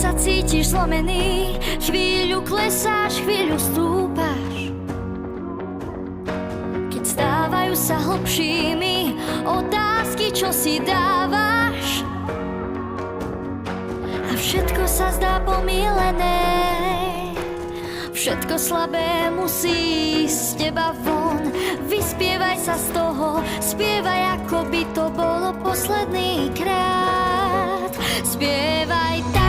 sa cítiš zlomený, chvíľu klesáš, chvíľu stúpaš. Keď stávajú sa hlbšími otázky, čo si dávaš, a všetko sa zdá pomílené, všetko slabé musí z teba von. Vyspievaj sa z toho, spievaj, ako by to bolo posledný krát. Spievaj tak.